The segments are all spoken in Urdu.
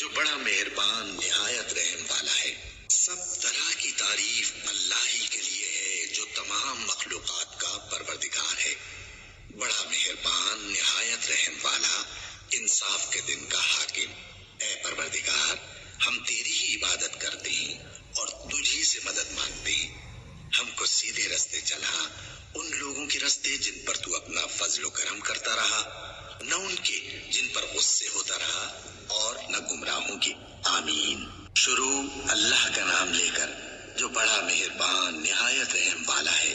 جو بڑا مہربان نہایت رحم والا ہے۔ سب طرح کی تعریف اللہ ہی کے لیے ہے جو تمام مخلوقات کا پروردگار ہے، بڑا مہربان نہایت رحم والا، انصاف کے دن کا حاکم۔ اے پروردگار، ہم تیری ہی عبادت کرتے ہیں اور تجھی سے مدد مانگتے ہیں۔ ہم کو سیدھے رستے چلا، ان لوگوں کے رستے جن پر تو اپنا فضل و کرم کرتا رہا، نہ ان کے جن پر غصے ہوتا رہا، اور نہ گمراہوں کی۔ آمین۔ شروع اللہ کا نام لے کر جو بڑا مہربان نہایت رحم والا ہے۔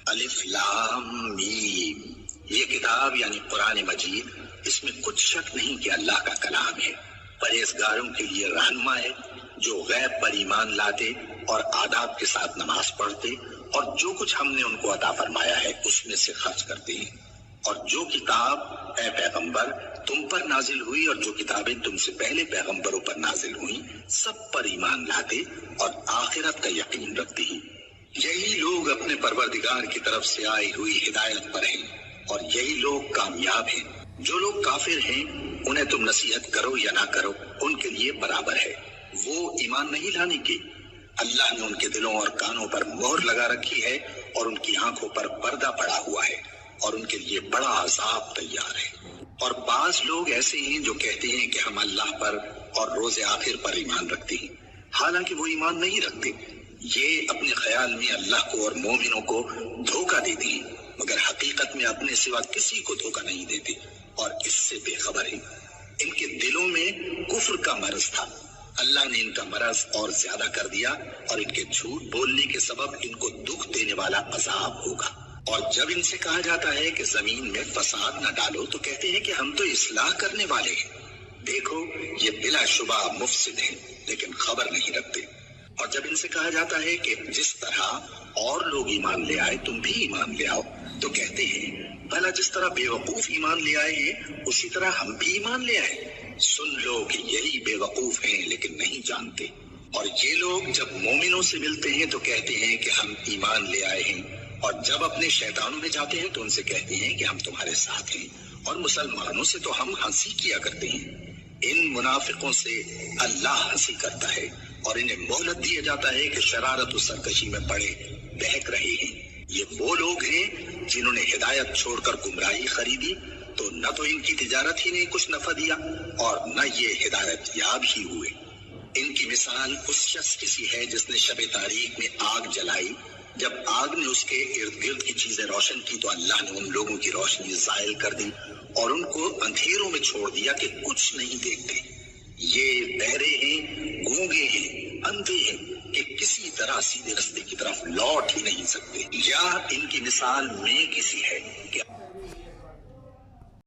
الف لام میم۔ یہ کتاب یعنی قرآن مجید، اس میں کچھ شک نہیں کہ اللہ کا کلام ہے، پرہیزگاروں کے لیے رہنما ہے، جو غیب پر ایمان لاتے اور آداب کے ساتھ نماز پڑھتے اور جو کچھ ہم نے ان کو عطا فرمایا ہے اس میں سے خرچ کرتے ہیں۔ اور جو کتاب اے پیغمبر تم پر نازل ہوئی اور جو کتابیں تم سے پہلے پیغمبروں پر نازل ہوئیں، سب پر ایمان لاتے اور آخرت کا یقین رکھتے ہیں۔ یہی لوگ اپنے پروردگار کی طرف سے آئی ہوئی ہدایت پر ہیں اور یہی لوگ کامیاب ہیں۔ جو لوگ کافر ہیں انہیں تم نصیحت کرو یا نہ کرو ان کے لیے برابر ہے، وہ ایمان نہیں لانے کے۔ اللہ نے ان کے دلوں اور کانوں پر مہر لگا رکھی ہے اور ان کی آنکھوں پر پردہ پڑا ہوا ہے اور ان کے لیے بڑا عذاب تیار ہے۔ اور بعض لوگ ایسے ہیں جو کہتے ہیں کہ ہم اللہ پر اور روز آخر پر ایمان رکھتے ہیں، حالانکہ وہ ایمان نہیں رکھتے۔ یہ اپنے خیال میں اللہ کو اور مومنوں کو دھوکہ دیتے ہیں، مگر حقیقت میں اپنے سوا کسی کو دھوکہ نہیں دیتے اور اس سے بے خبر ہیں۔ ان کے دلوں میں کفر کا مرض تھا، اللہ نے ان کا مرض اور زیادہ کر دیا اور ان کے جھوٹ بولنے کے سبب ان کو دکھ دینے والا عذاب ہوگا۔ اور جب ان سے کہا جاتا ہے کہ زمین میں فساد نہ ڈالو تو کہتے ہیں کہ ہم تو اصلاح کرنے والے ہیں۔ دیکھو یہ بلا شبہ مفسد ہیں لیکن خبر نہیں رکھتے۔ اور جب ان سے کہا جاتا ہے کہ جس طرح اور لوگ ایمان لے آئے تم بھی ایمان لے آؤ تو کہتے ہیں بھلا جس طرح بے وقوف ایمان لے آئے ہیں اسی طرح ہم بھی ایمان لے آئے۔ سن لو کہ یہی بے وقوف ہیں لیکن نہیں جانتے۔ اور یہ لوگ جب مومنوں سے ملتے ہیں تو کہتے ہیں کہ ہم ایمان لے آئے ہیں، اور جب اپنے شیطانوں میں جاتے ہیں تو ان سے کہتے ہیں کہ ہم تمہارے ساتھ ہیں، اور مسلمانوں سے تو ہم ہنسی کیا کرتے ہیں۔ ان منافقوں سے اللہ ہنسی کرتا ہے اور انہیں مہلت دیا جاتا ہے کہ شرارت و سرکشی میں پڑے بہک رہے ہیں۔ یہ وہ لوگ ہیں جنہوں نے ہدایت چھوڑ کر گمراہی خریدی، تو نہ تو ان کی تجارت ہی نے کچھ نفع دیا اور نہ یہ ہدایت یاب ہی ہوئے۔ ان کی مثال اس شخص کی سی ہے جس نے شب تاریک میں آگ جلائی، جب آگ نے اس کے ارد گرد کی چیزیں روشن کی تو اللہ نے ان لوگوں کی روشنی زائل کر دی اور ان کو اندھیروں میں چھوڑ دیا کہ کچھ نہیں دیکھتے۔ یہ بہرے ہیں، گونگے ہیں، اندھے ہیں کہ کسی طرح سیدھے رستے کی طرف لوٹ ہی نہیں سکتے۔ یا ان کی مثال میں کسی ہے کہ